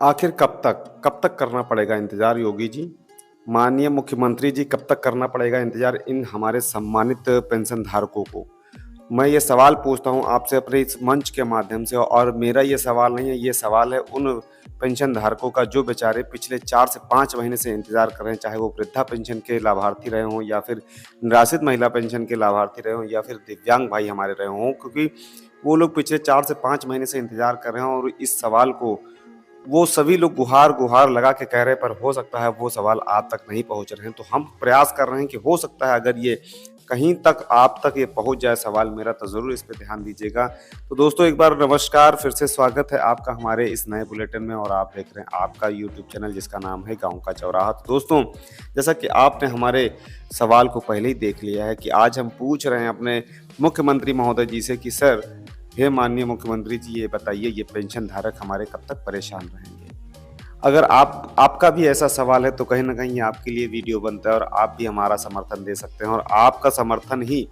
आखिर कब तक करना पड़ेगा इंतज़ार योगी जी? माननीय मुख्यमंत्री जी कब तक करना पड़ेगा इंतज़ार इन हमारे सम्मानित पेंशन धारकों को? मैं ये सवाल पूछता हूँ आपसे अपने इस मंच के माध्यम से और मेरा ये सवाल नहीं है, ये सवाल है उन पेंशन धारकों का जो बेचारे पिछले 4 से 5 महीने से इंतज़ार कर रहे हैं, चाहे वो वृद्धा पेंशन के लाभार्थी रहे हों या फिर निराश्रित महिला पेंशन के लाभार्थी रहे हों या फिर दिव्यांग भाई हमारे रहे हों, क्योंकि वो लोग पिछले 4 से 5 महीने से इंतज़ार कर रहे हैं और इस सवाल को वो सभी लोग गुहार लगा के कह रहे हैं, पर हो सकता है वो सवाल आप तक नहीं पहुँच रहे हैं। तो हम प्रयास कर रहे हैं कि हो सकता है अगर ये कहीं तक आप तक ये पहुँच जाए सवाल मेरा, तो ज़रूर इस पे ध्यान दीजिएगा। तो दोस्तों एक बार नमस्कार, फिर से स्वागत है आपका हमारे इस नए बुलेटिन में और आप देख रहे हैं आपका यूट्यूब चैनल जिसका नाम है गाँव का चौराहा। तो दोस्तों, जैसा कि आपने हमारे सवाल को पहले ही देख लिया है कि आज हम पूछ रहे हैं अपने मुख्यमंत्री महोदय जी से कि सर, हे माननीय मुख्यमंत्री जी, ये बताइए ये पेंशन धारक हमारे कब तक परेशान रहेंगे? अगर आपका भी ऐसा सवाल है तो कहीं न कहीं ये आपके लिए वीडियो बनता है और आप भी हमारा समर्थन दे सकते हैं और आपका समर्थन ही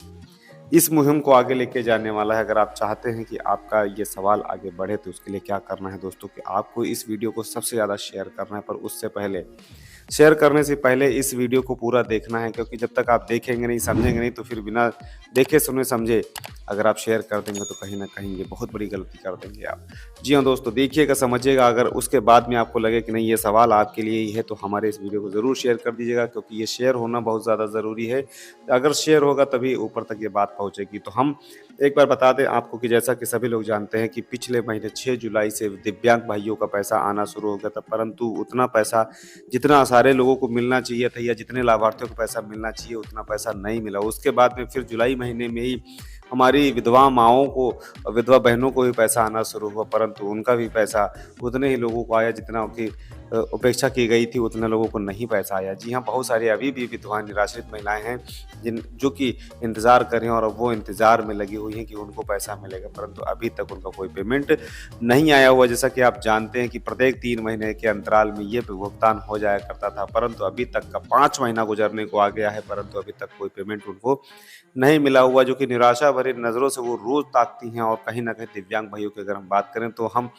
इस मुहिम को आगे लेके जाने वाला है। अगर आप चाहते हैं कि आपका ये सवाल आगे बढ़े तो उसके लिए क्या करना है दोस्तों, कि आपको इस वीडियो को सबसे ज़्यादा शेयर करना है, पर उससे पहले शेयर करने से पहले इस वीडियो को पूरा देखना है, क्योंकि जब तक आप देखेंगे नहीं, समझेंगे नहीं, तो फिर बिना देखे सुने समझे अगर आप शेयर कर देंगे तो कहीं न कहीं ये बहुत बड़ी गलती कर देंगे आप। जी हाँ दोस्तों, देखिएगा, समझिएगा। अगर उसके बाद में आपको लगे कि नहीं ये सवाल आपके लिए ही है तो हमारे इस वीडियो को ज़रूर शेयर कर दीजिएगा, क्योंकि ये शेयर होना बहुत ज़्यादा ज़रूरी है। अगर शेयर होगा तभी ऊपर तक ये बात पहुँचेगी। तो हम एक बार बता दें आपको कि जैसा कि सभी लोग जानते हैं कि पिछले महीने 6 जुलाई से दिव्यांग भाइयों का पैसा आना शुरू हो गया था, परंतु उतना पैसा जितना सारे लोगों को मिलना चाहिए था या जितने लाभार्थियों को पैसा मिलना चाहिए उतना पैसा नहीं मिला। उसके बाद में फिर जुलाई महीने में ही हमारी विधवा माँओं को, विधवा बहनों को भी पैसा आना शुरू हुआ, परंतु उनका भी पैसा उतने ही लोगों को आया जितना उनकी अपेक्षा की गई थी, उतने लोगों को नहीं पैसा आया। जी हाँ, बहुत सारी अभी भी विधवा निराश्रित महिलाएँ हैं जो कि इंतज़ार कर रही हैं और वो इंतज़ार में लगी हुई हैं कि उनको पैसा मिलेगा, परंतु अभी तक उनका कोई पेमेंट नहीं आया हुआ। जैसा कि आप जानते हैं कि प्रत्येक 3 महीने के अंतराल में ये भुगतान हो जाया करता था, परंतु अभी तक का 5 महीना गुजरने को आ गया है, परंतु अभी तक कोई पेमेंट उनको नहीं मिला हुआ, जो कि निराशा भरी नज़रों से वो रोज़ ताकती हैं। और कहीं न कहीं दिव्यांग भाइयों की अगर हम बात करें तो हम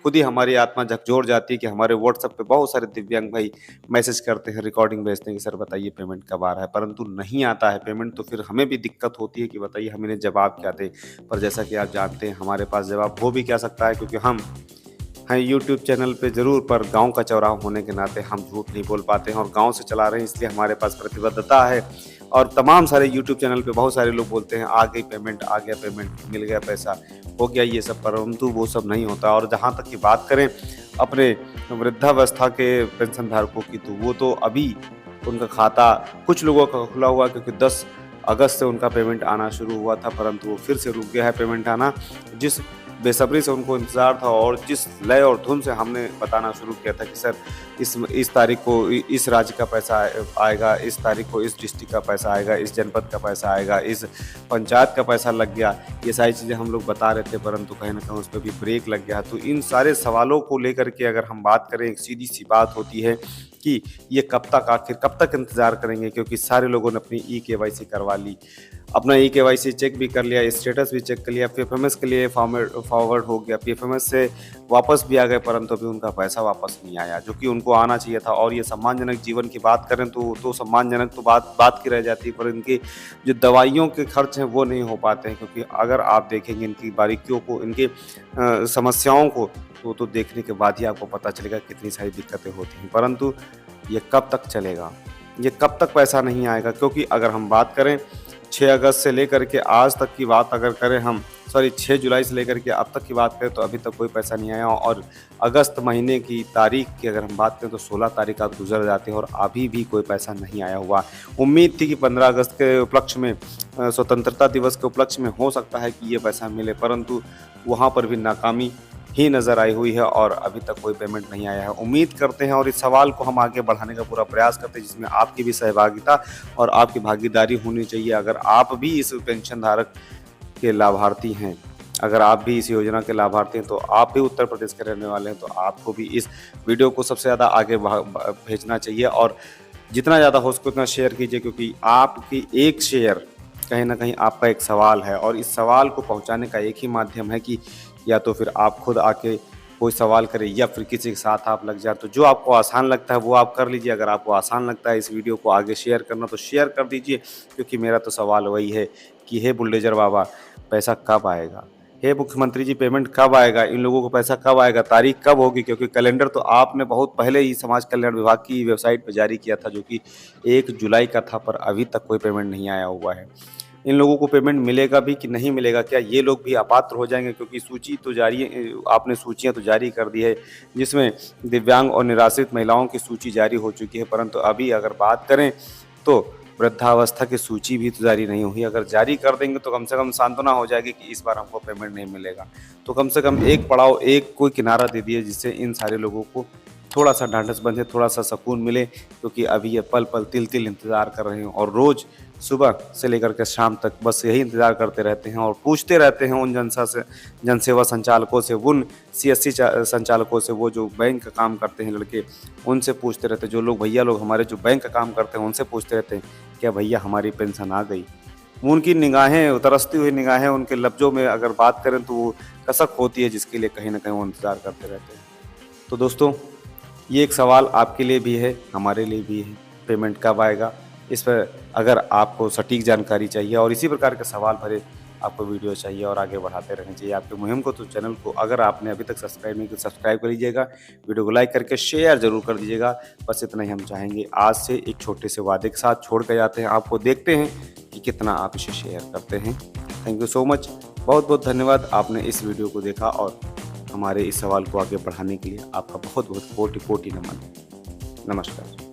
खुद ही, हमारी आत्मा झकझोर जाती है कि हमारे व्हाट्सएप पे बहुत सारे दिव्यांग भाई मैसेज करते हैं, रिकॉर्डिंग भेजते हैं कि सर बताइए पेमेंट कब आ रहा है, परंतु नहीं आता है पेमेंट। तो फिर हमें भी दिक्कत होती है कि बताइए हम इन्हें जवाब क्या दें। पर जैसा कि आप जानते हैं हमारे पास जवाब हो भी क्या सकता है, क्योंकि हम हैं यूट्यूब चैनल पे ज़रूर, पर गाँव का चौराहा होने के नाते हम झूठ नहीं बोल पाते हैं और गाँव से चला रहे हैं, इसलिए हमारे पास प्रतिबद्धता है। और तमाम सारे यूट्यूब चैनल पे बहुत सारे लोग बोलते हैं आ गई पेमेंट, आ गया पेमेंट, मिल गया पैसा, हो गया ये सब, परंतु वो सब नहीं होता। और जहाँ तक की बात करें अपने वृद्धावस्था के पेंशन धारकों की, तो वो तो अभी उनका खाता कुछ लोगों का खुला हुआ है, क्योंकि 10 अगस्त से उनका पेमेंट आना शुरू हुआ था, परंतु वो फिर से रुक गया है पेमेंट आना। जिस बेसब्री से उनको इंतज़ार था और जिस लय और धुन से हमने बताना शुरू किया था कि सर इस तारीख को इस राज्य का पैसा आएगा, इस तारीख को इस डिस्ट्रिक्ट का पैसा आएगा, इस जनपद का पैसा आएगा, इस पंचायत का पैसा लग गया, ये सारी चीज़ें हम लोग बता रहे थे, परंतु कहीं न कहीं उस पे भी ब्रेक लग गया। तो इन सारे सवालों को लेकर के अगर हम बात करें, एक सीधी-सी बात होती है कि ये कब तक, आखिर कब तक इंतज़ार करेंगे, क्योंकि सारे लोगों ने अपनी ई-केवाईसी करवा ली, अपना ई-केवाईसी चेक भी कर लिया, स्टेटस भी चेक कर लिया, पीएफएमएस के लिए फॉरवर्ड हो गया, पीएफएमएस से वापस भी आ गए, परंतु अभी उनका पैसा वापस नहीं आया, जो कि उनको आना चाहिए था। और ये सम्मानजनक जीवन की बात करें तो सम्मानजनक तो बात की रह जाती है, पर इनकी जो दवाइयों के खर्च हैं वो नहीं हो पाते हैं, क्योंकि अगर आप देखेंगे इनकी बारीकियों को, इनकी समस्याओं को, तो देखने के बाद ही आपको पता चलेगा कितनी सारी दिक्कतें होती हैं। परंतु ये कब तक चलेगा? ये कब तक पैसा नहीं आएगा? क्योंकि अगर हम बात करें 6 अगस्त से लेकर के आज तक की बात अगर करें हम, सॉरी 6 जुलाई से लेकर के अब तक की बात करें तो अभी तक कोई पैसा नहीं आया। और अगस्त महीने की तारीख की अगर हम बात करें तो 16 तारीख आज गुजर जाती है और अभी भी कोई पैसा नहीं आया हुआ। उम्मीद थी कि 15 अगस्त के उपलक्ष्य में, स्वतंत्रता दिवस के उपलक्ष्य में हो सकता है कि ये पैसा मिले, परंतु वहाँ पर भी नाकामी ही नज़र आई हुई है और अभी तक कोई पेमेंट नहीं आया है। उम्मीद करते हैं और इस सवाल को हम आगे बढ़ाने का पूरा प्रयास करते हैं, जिसमें आपकी भी सहभागिता और आपकी भागीदारी होनी चाहिए। अगर आप भी इस पेंशन धारक के लाभार्थी हैं, अगर आप भी इस योजना के लाभार्थी हैं, तो आप भी उत्तर प्रदेश के रहने वाले हैं, तो आपको भी इस वीडियो को सबसे ज़्यादा आगे भेजना चाहिए और जितना ज़्यादा हो सके उतना शेयर कीजिए, क्योंकि आपकी एक शेयर कहीं न कहीं आपका एक सवाल है और इस सवाल को पहुँचाने का एक ही माध्यम है कि या तो फिर आप खुद आके कोई सवाल करे या फिर किसी के साथ आप लग जाए, तो जो आपको आसान लगता है वो आप कर लीजिए। अगर आपको आसान लगता है इस वीडियो को आगे शेयर करना तो शेयर कर दीजिए, क्योंकि मेरा तो सवाल वही है कि हे बुलडोजर बाबा, पैसा कब आएगा? हे मुख्यमंत्री जी, पेमेंट कब आएगा? इन लोगों को पैसा कब आएगा? तारीख कब होगी? क्योंकि कैलेंडर तो आपने बहुत पहले ही समाज कल्याण विभाग की वेबसाइट पर जारी किया था, जो कि 1 जुलाई का था, पर अभी तक कोई पेमेंट नहीं आया हुआ है। इन लोगों को पेमेंट मिलेगा भी कि नहीं मिलेगा? क्या ये लोग भी अपात्र हो जाएंगे? क्योंकि सूची तो जारी, आपने सूचियां तो जारी कर दी है, जिसमें दिव्यांग और निराश्रित महिलाओं की सूची जारी हो चुकी है, परंतु अभी अगर बात करें तो वृद्धावस्था की सूची भी तो जारी नहीं हुई। अगर जारी कर देंगे तो कम से कम सांत्वना हो जाएगी कि इस बार हमको पेमेंट नहीं मिलेगा। तो कम से कम एक पड़ाव, एक कोई किनारा दे दिए, जिससे इन सारे लोगों को थोड़ा सा ढांढस बंधे, थोड़ा सा सुकून मिले, क्योंकि अभी ये पल पल तिल तिल इंतज़ार कर रहे हैं और रोज़ सुबह से लेकर के शाम तक बस यही इंतज़ार करते रहते हैं और पूछते रहते हैं उन जनसेवा संचालकों से, उन सीएससी संचालकों से, वो जो बैंक का काम करते हैं लड़के, उनसे पूछते रहते हैं। जो लोग भैया लोग हमारे जो बैंक का काम करते हैं उनसे पूछते रहते हैं, क्या भैया हमारी पेंशन आ गई? उनकी निगाहें, तरसती हुई निगाहें, उनके लफ्ज़ों में अगर बात करें तो वो कसक होती है, जिसके लिए कहीं ना कहीं वो इंतज़ार करते रहते हैं। तो दोस्तों, ये एक सवाल आपके लिए भी है, हमारे लिए भी है, पेमेंट कब आएगा? इस पर अगर आपको सटीक जानकारी चाहिए और इसी प्रकार के सवाल भरे आपको वीडियो चाहिए और आगे बढ़ाते रहना चाहिए आपकी मुहिम को, तो चैनल को अगर आपने अभी तक सब्सक्राइब नहीं किया, सब्सक्राइब कर लीजिएगा, वीडियो को लाइक करके शेयर ज़रूर कर दीजिएगा। बस इतना ही हम चाहेंगे। आज से एक छोटे से वादे के साथ छोड़ कर जाते हैं आपको, देखते हैं कि कितना आप इसे शेयर करते हैं। थैंक यू सो मच, बहुत बहुत धन्यवाद। आपने इस वीडियो को देखा और हमारे इस सवाल को आगे बढ़ाने के लिए आपका बहुत बहुत कोटि कोटि नमन। नमस्कार।